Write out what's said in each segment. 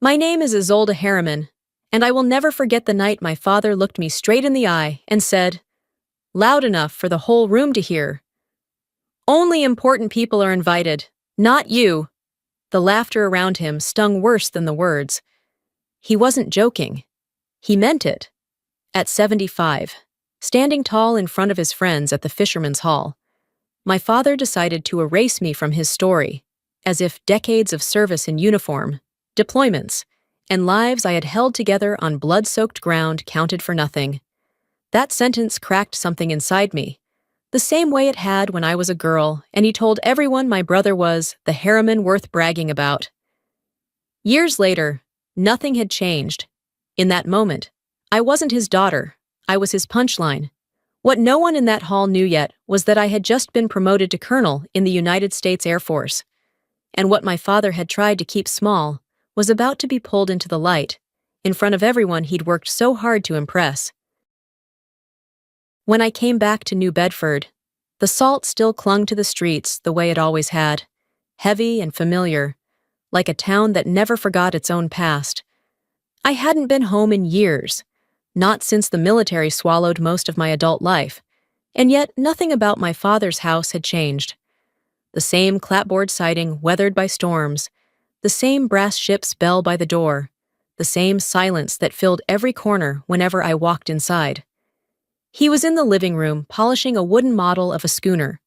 My name is Isolde Harriman, and I will never forget the night my father looked me straight in the eye and said, loud enough for the whole room to hear, "Only important people are invited, not you." The laughter around him stung worse than the words. He wasn't joking. He meant it. At 75, standing tall in front of his friends at the Fisherman's Hall, my father decided to erase me from his story, as if decades of service in uniform, deployments, and lives I had held together on blood-soaked ground counted for nothing. That sentence cracked something inside me, the same way it had when I was a girl and he told everyone my brother was the Harriman worth bragging about. Years later, nothing had changed. In that moment, I wasn't his daughter, I was his punchline. What no one in that hall knew yet was that I had just been promoted to colonel in the United States Air Force, and what my father had tried to keep small was about to be pulled into the light, in front of everyone he'd worked so hard to impress. When I came back to New Bedford, the salt still clung to the streets the way it always had, heavy and familiar, like a town that never forgot its own past. I hadn't been home in years, not since the military swallowed most of my adult life, and yet nothing about my father's house had changed. The same clapboard siding weathered by storms, the same brass ship's bell by the door, the same silence that filled every corner whenever I walked inside. He was in the living room polishing a wooden model of a schooner,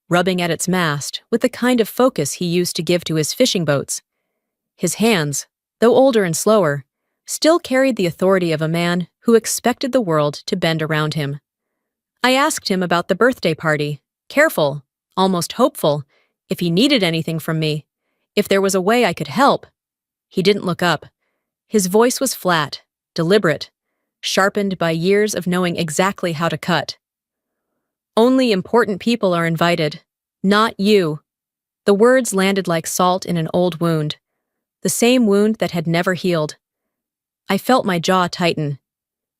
rubbing at its mast with the kind of focus he used to give to his fishing boats. His hands, though older and slower, still carried the authority of a man who expected the world to bend around him. I asked him about the birthday party, careful, almost hopeful, if he needed anything from me, if there was a way I could help. He didn't look up. His voice was flat, deliberate, sharpened by years of knowing exactly how to cut. "Only important people are invited, not you." The words landed like salt in an old wound, the same wound that had never healed. I felt my jaw tighten.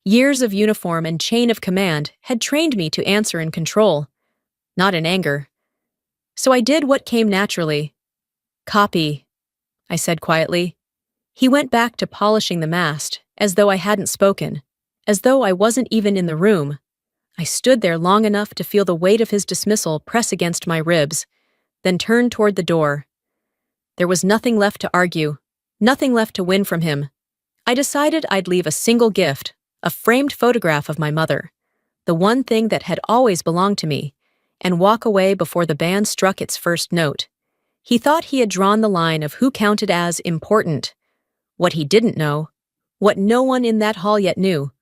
Years of uniform and chain of command had trained me to answer in control, not in anger. So I did what came naturally. "Copy," I said quietly. He went back to polishing the mast, as though I hadn't spoken, as though I wasn't even in the room. I stood there long enough to feel the weight of his dismissal press against my ribs, then turned toward the door. There was nothing left to argue, nothing left to win from him. I decided I'd leave a single gift, a framed photograph of my mother, the one thing that had always belonged to me, and walk away before the band struck its first note. He thought he had drawn the line of who counted as important. What he didn't know, what no one in that hall yet knew,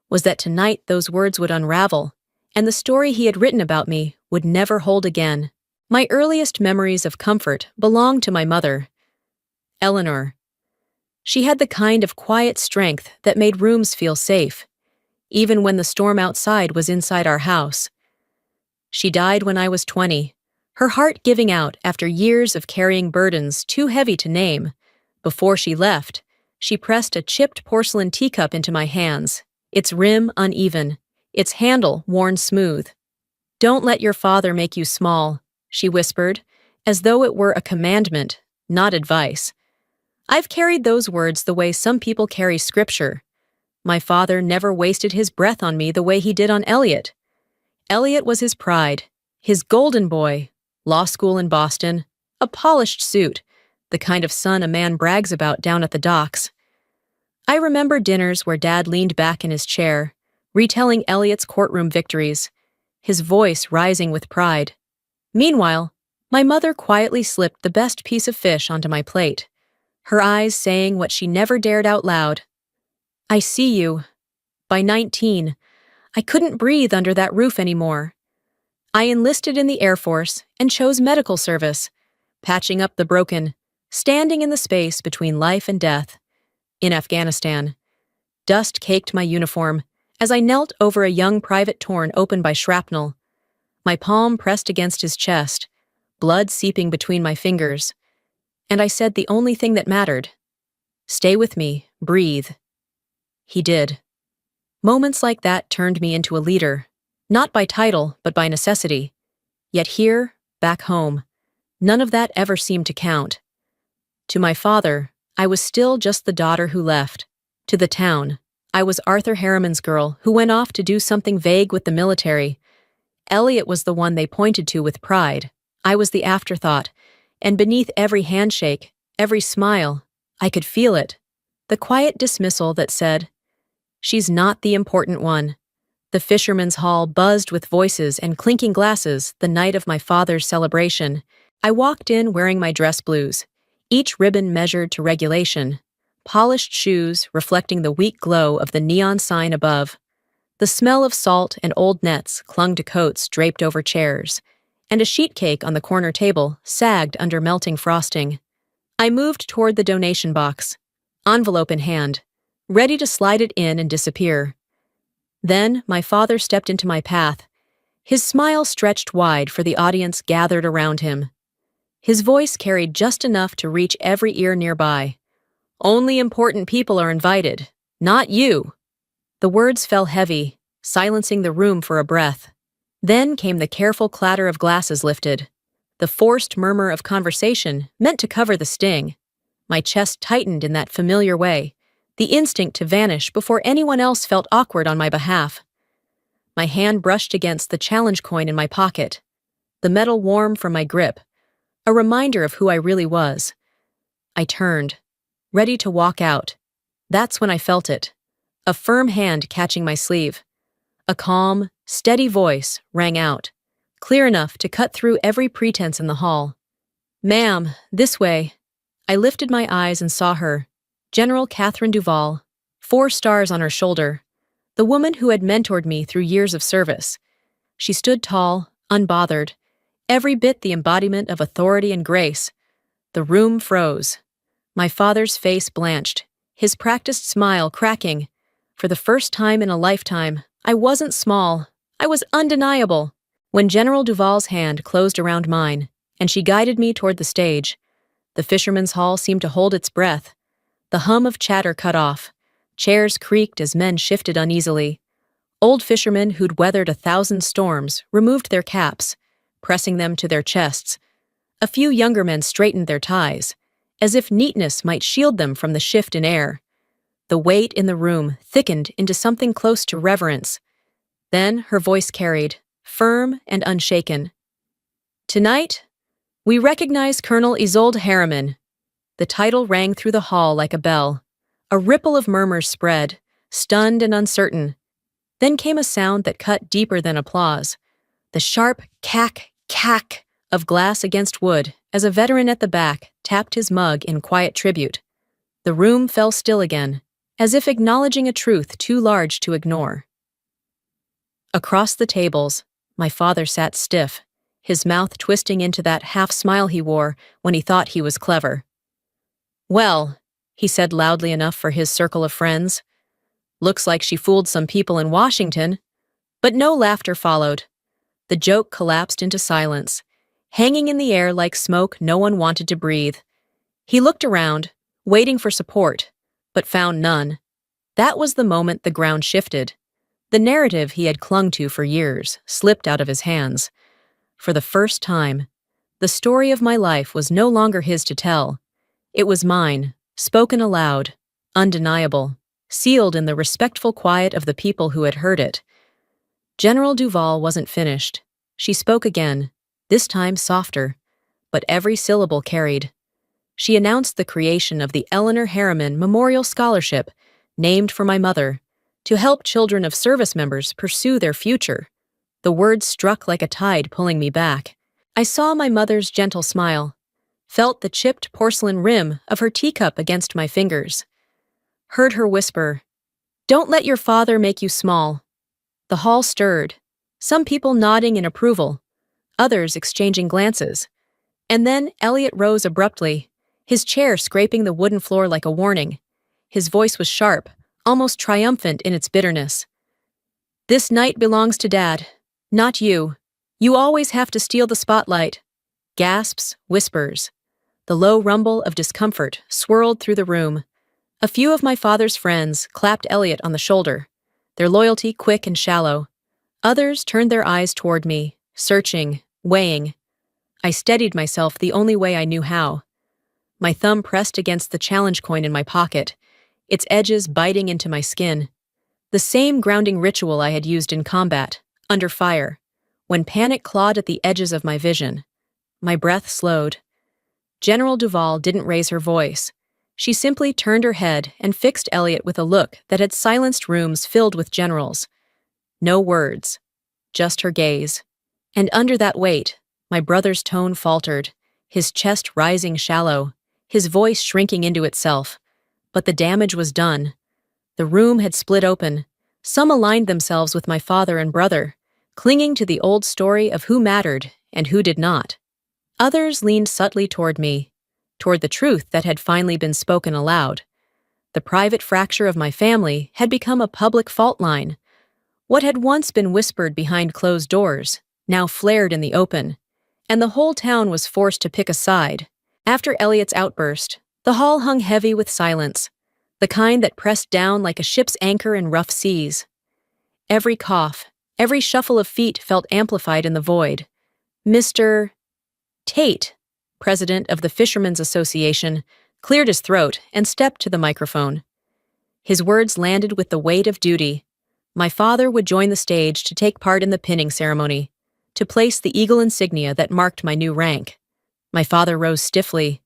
was that tonight those words would unravel, and the story he had written about me would never hold again. My earliest memories of comfort belonged to my mother, Eleanor. She had the kind of quiet strength that made rooms feel safe, even when the storm outside was inside our house. She died when I was 20, her heart giving out after years of carrying burdens too heavy to name. Before she left, she pressed a chipped porcelain teacup into my hands, its rim uneven, its handle worn smooth. "Don't let your father make you small," she whispered, as though it were a commandment, not advice. I've carried those words the way some people carry scripture. My father never wasted his breath on me the way he did on Elliot. Elliot was his pride, his golden boy, law school in Boston, a polished suit, the kind of son a man brags about down at the docks. I remember dinners where Dad leaned back in his chair, retelling Elliot's courtroom victories, his voice rising with pride. Meanwhile, my mother quietly slipped the best piece of fish onto my plate, her eyes saying what she never dared out loud. "I see you." By 19, I couldn't breathe under that roof anymore. I enlisted in the Air Force and chose medical service, patching up the broken, standing in the space between life and death. In Afghanistan, dust caked my uniform as I knelt over a young private torn open by shrapnel, my palm pressed against his chest, blood seeping between my fingers. And I said the only thing that mattered: "Stay with me, breathe." He did. Moments like that turned me into a leader, not by title, but by necessity. Yet here, back home, none of that ever seemed to count. To my father, I was still just the daughter who left. To the town. I was Arthur Harriman's girl who went off to do something vague with the military. Elliot was the one they pointed to with pride. I was the afterthought, and beneath every handshake, every smile, I could feel it. The quiet dismissal that said, "She's not the important one." The fisherman's hall buzzed with voices and clinking glasses the night of my father's celebration. I walked in wearing my dress blues, each ribbon measured to regulation, polished shoes reflecting the weak glow of the neon sign above. The smell of salt and old nets clung to coats draped over chairs, and a sheet cake on the corner table sagged under melting frosting. I moved toward the donation box, envelope in hand, ready to slide it in and disappear. Then my father stepped into my path, his smile stretched wide for the audience gathered around him. His voice carried just enough to reach every ear nearby. "Only important people are invited, not you." The words fell heavy, silencing the room for a breath. Then came the careful clatter of glasses lifted, the forced murmur of conversation meant to cover the sting. My chest tightened in that familiar way, the instinct to vanish before anyone else felt awkward on my behalf. My hand brushed against the challenge coin in my pocket, the metal warm from my grip, a reminder of who I really was. I turned, ready to walk out. That's when I felt it, a firm hand catching my sleeve. A calm, steady voice rang out, clear enough to cut through every pretense in the hall. "Ma'am, this way." I lifted my eyes and saw her, General Catherine Duval, 4 stars on her shoulder, the woman who had mentored me through years of service. She stood tall, unbothered, every bit the embodiment of authority and grace. The room froze. My father's face blanched, his practiced smile cracking. For the first time in a lifetime, I wasn't small. I was undeniable. When General Duval's hand closed around mine, and she guided me toward the stage, the fisherman's hall seemed to hold its breath. The hum of chatter cut off. Chairs creaked as men shifted uneasily. Old fishermen who'd weathered 1,000 storms removed their caps, pressing them to their chests. A few younger men straightened their ties, as if neatness might shield them from the shift in air. The weight in the room thickened into something close to reverence. Then her voice carried, firm and unshaken. "Tonight, we recognize Colonel Isolde Harriman." The title rang through the hall like a bell. A ripple of murmurs spread, stunned and uncertain. Then came a sound that cut deeper than applause. The sharp cack of glass against wood as a veteran at the back tapped his mug in quiet tribute. The room fell still again, as if acknowledging a truth too large to ignore. Across the tables, my father sat stiff, his mouth twisting into that half-smile he wore when he thought he was clever. "Well," he said loudly enough for his circle of friends, "looks like she fooled some people in Washington." But no laughter followed. The joke collapsed into silence, hanging in the air like smoke no one wanted to breathe. He looked around, waiting for support, but found none. That was the moment the ground shifted. The narrative he had clung to for years slipped out of his hands. For the first time, the story of my life was no longer his to tell. It was mine, spoken aloud, undeniable, sealed in the respectful quiet of the people who had heard it. General Duval wasn't finished. She spoke again, this time softer, but every syllable carried. She announced the creation of the Eleanor Harriman Memorial Scholarship, named for my mother, to help children of service members pursue their future. The words struck like a tide pulling me back. I saw my mother's gentle smile, felt the chipped porcelain rim of her teacup against my fingers, heard her whisper, "Don't let your father make you small." The hall stirred, some people nodding in approval, others exchanging glances. And then Elliot rose abruptly, his chair scraping the wooden floor like a warning. His voice was sharp, almost triumphant in its bitterness. "This night belongs to Dad, not you. You always have to steal the spotlight." Gasps, whispers. The low rumble of discomfort swirled through the room. A few of my father's friends clapped Elliot on the shoulder, their loyalty quick and shallow. Others turned their eyes toward me, searching, weighing. I steadied myself the only way I knew how. my thumb pressed against the challenge coin in my pocket, its edges biting into my skin. The same grounding ritual I had used in combat, under fire, when panic clawed at the edges of my vision. My breath slowed. General Duval didn't raise her voice. She simply turned her head and fixed Elliot with a look that had silenced rooms filled with generals. No words, just her gaze. And under that weight, my brother's tone faltered, his chest rising shallow, his voice shrinking into itself. But the damage was done. The room had split open. Some aligned themselves with my father and brother, clinging to the old story of who mattered and who did not. Others leaned subtly toward me, toward the truth that had finally been spoken aloud. The private fracture of my family had become a public fault line. What had once been whispered behind closed doors now flared in the open, and the whole town was forced to pick a side. After Elliot's outburst, the hall hung heavy with silence, the kind that pressed down like a ship's anchor in rough seas. Every cough, every shuffle of feet felt amplified in the void. Mr. Tate, president of the Fishermen's Association, cleared his throat and stepped to the microphone. His words landed with the weight of duty. My father would join the stage to take part in the pinning ceremony, to place the eagle insignia that marked my new rank. My father rose stiffly,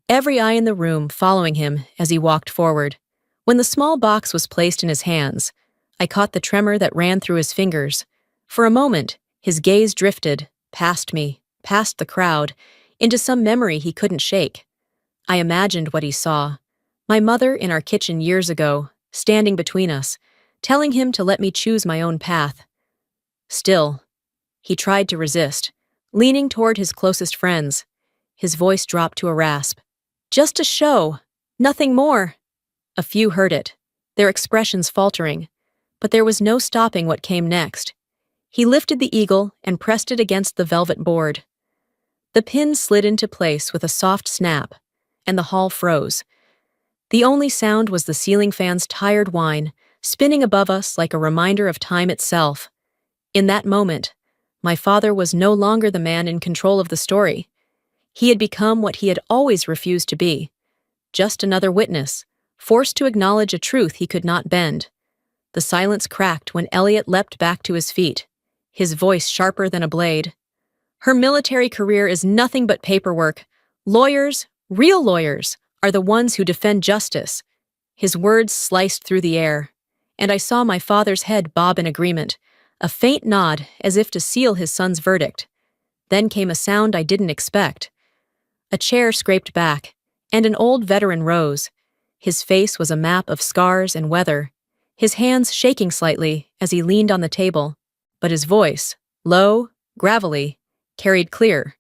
every eye in the room following him as he walked forward. When the small box was placed in his hands, I caught the tremor that ran through his fingers. For a moment, his gaze drifted, past me, past the crowd, into some memory he couldn't shake. I imagined what he saw. My mother in our kitchen years ago, standing between us, telling him to let me choose my own path. Still, he tried to resist, leaning toward his closest friends. His voice dropped to a rasp. Just a show, nothing more. A few heard it, their expressions faltering, but there was no stopping what came next. He lifted the eagle and pressed it against the velvet board. The pin slid into place with a soft snap, and the hall froze. The only sound was the ceiling fan's tired whine, spinning above us like a reminder of time itself. In that moment, my father was no longer the man in control of the story. He had become what he had always refused to be, just another witness, forced to acknowledge a truth he could not bend. The silence cracked when Elliot leapt back to his feet, his voice sharper than a blade. Her military career is nothing but paperwork. Lawyers, real lawyers, are the ones who defend justice. His words sliced through the air, and I saw my father's head bob in agreement, a faint nod as if to seal his son's verdict. Then came a sound I didn't expect. A chair scraped back, and an old veteran rose. His face was a map of scars and weather, his hands shaking slightly as he leaned on the table, but his voice, low, gravelly, carried clear.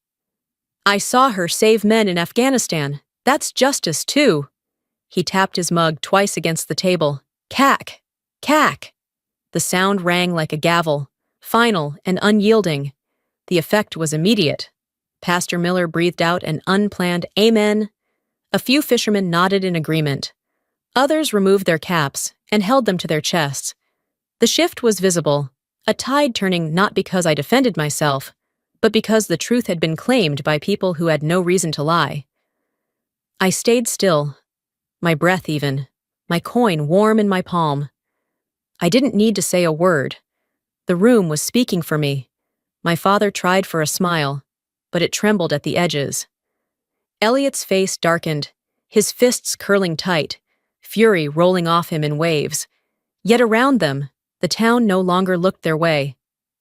I saw her save men in Afghanistan. That's justice, too. He tapped his mug twice against the table. Cack! Cack! The sound rang like a gavel, final and unyielding. The effect was immediate. Pastor Miller breathed out an unplanned amen. A few fishermen nodded in agreement. Others removed their caps and held them to their chests. The shift was visible, a tide turning not because I defended myself, but because the truth had been claimed by people who had no reason to lie. I stayed still, my breath even, my coin warm in my palm. I didn't need to say a word. The room was speaking for me. My father tried for a smile, but it trembled at the edges. Elliot's face darkened, his fists curling tight, fury rolling off him in waves. Yet around them, the town no longer looked their way.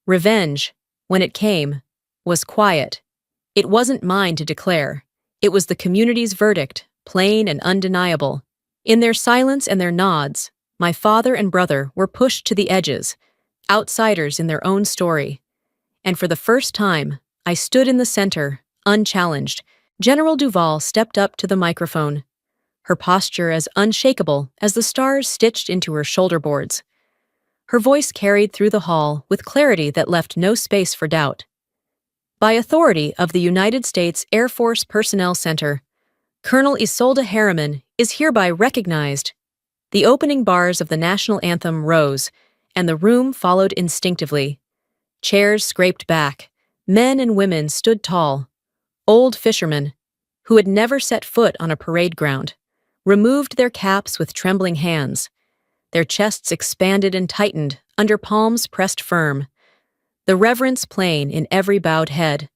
Revenge, when it came, was quiet. It wasn't mine to declare. It was the community's verdict, plain and undeniable. In their silence and their nods, my father and brother were pushed to the edges, outsiders in their own story. And for the first time, I stood in the center, unchallenged. General Duval stepped up to the microphone, her posture as unshakable as the stars stitched into her shoulder boards. Her voice carried through the hall with clarity that left no space for doubt. By authority of the United States Air Force Personnel Center, Colonel Isolde Harriman is hereby recognized. The opening bars of the national anthem rose, and the room followed instinctively. Chairs scraped back. Men and women stood tall. Old fishermen, who had never set foot on a parade ground, removed their caps with trembling hands. Their chests expanded and tightened, under palms pressed firm, the reverence plain in every bowed head.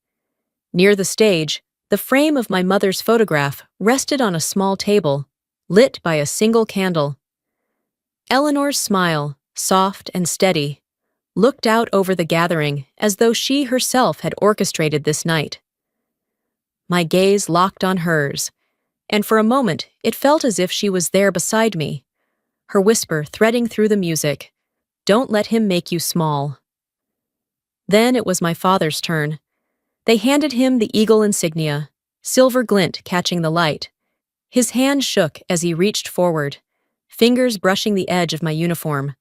Near the stage, the frame of my mother's photograph rested on a small table, lit by a single candle. Eleanor's smile, soft and steady, looked out over the gathering as though she herself had orchestrated this night. My gaze locked on hers, and for a moment it felt as if she was there beside me, her whisper threading through the music, "Don't let him make you small." Then it was my father's turn. They handed him the eagle insignia, silver glint catching the light. His hand shook as he reached forward, fingers brushing the edge of my uniform.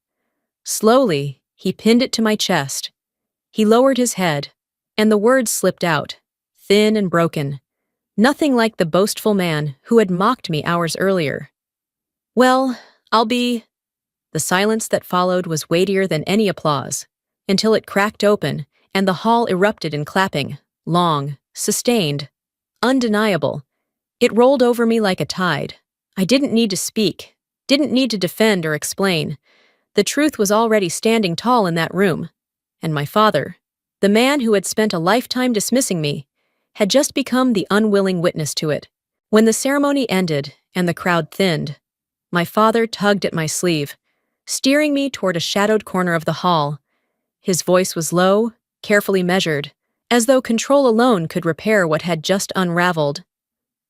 Slowly, he pinned it to my chest. He lowered his head, and the words slipped out, thin and broken, nothing like the boastful man who had mocked me hours earlier. "Well, I'll be—" The silence that followed was weightier than any applause, until it cracked open and the hall erupted in clapping, long, sustained, undeniable. It rolled over me like a tide. I didn't need to speak, didn't need to defend or explain. The truth was already standing tall in that room, and my father, the man who had spent a lifetime dismissing me, had just become the unwilling witness to it. When the ceremony ended and the crowd thinned, my father tugged at my sleeve, steering me toward a shadowed corner of the hall. His voice was low, carefully measured, as though control alone could repair what had just unraveled.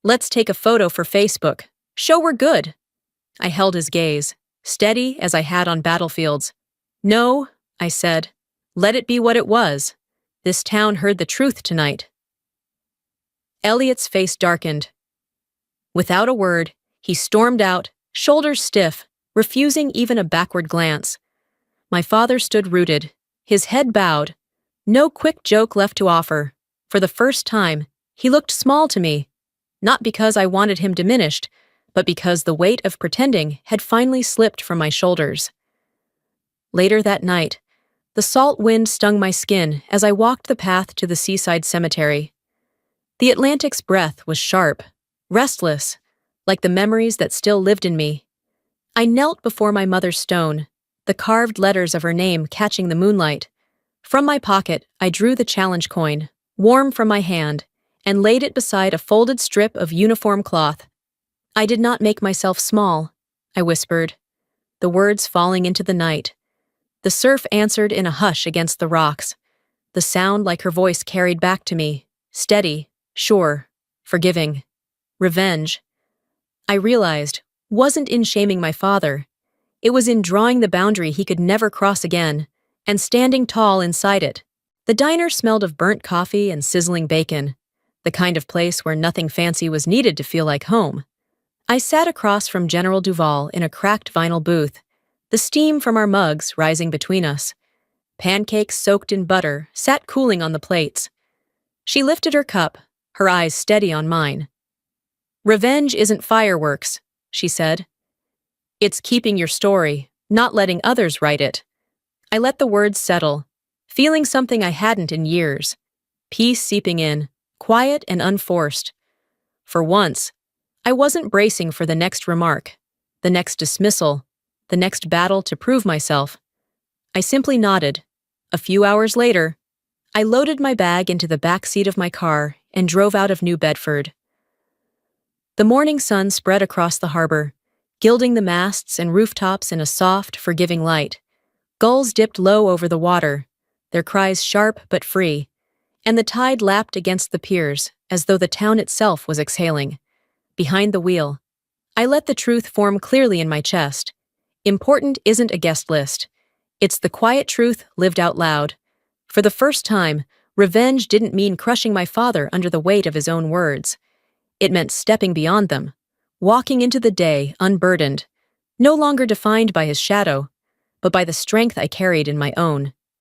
"Let's take a photo for Facebook. Show we're good." I held his gaze, steady as I had on battlefields. "No," I said. "Let it be what it was. This town heard the truth tonight." Elliot's face darkened. Without a word, he stormed out, shoulders stiff, refusing even a backward glance. My father stood rooted, his head bowed, no quick joke left to offer. For the first time, he looked small to me, not because I wanted him diminished, but because the weight of pretending had finally slipped from my shoulders. Later that night, the salt wind stung my skin as I walked the path to the seaside cemetery. The Atlantic's breath was sharp, restless, like the memories that still lived in me. I knelt before my mother's stone, the carved letters of her name catching the moonlight. From my pocket, I drew the challenge coin, warm from my hand, and laid it beside a folded strip of uniform cloth. "I did not make myself small," I whispered, the words falling into the night. The surf answered in a hush against the rocks, the sound like her voice carried back to me, steady, sure, forgiving. Revenge, I realized, wasn't in shaming my father. It was in drawing the boundary he could never cross again, and standing tall inside it. The diner smelled of burnt coffee and sizzling bacon, the kind of place where nothing fancy was needed to feel like home. I sat across from General Duval in a cracked vinyl booth, the steam from our mugs rising between us. Pancakes soaked in butter sat cooling on the plates. She lifted her cup, her eyes steady on mine. "Revenge isn't fireworks," she said. "It's keeping your story, not letting others write it." I let the words settle, feeling something I hadn't in years. Peace seeping in, quiet and unforced. For once, I wasn't bracing for the next remark, the next dismissal, the next battle to prove myself. I simply nodded. A few hours later, I loaded my bag into the back seat of my car and drove out of New Bedford. The morning sun spread across the harbor, gilding the masts and rooftops in a soft, forgiving light. Gulls dipped low over the water, their cries sharp but free, and the tide lapped against the piers as though the town itself was exhaling. Behind the wheel, I let the truth form clearly in my chest. Important isn't a guest list. It's the quiet truth lived out loud. For the first time, revenge didn't mean crushing my father under the weight of his own words. It meant stepping beyond them, walking into the day unburdened, no longer defined by his shadow, but by the strength I carried in my own.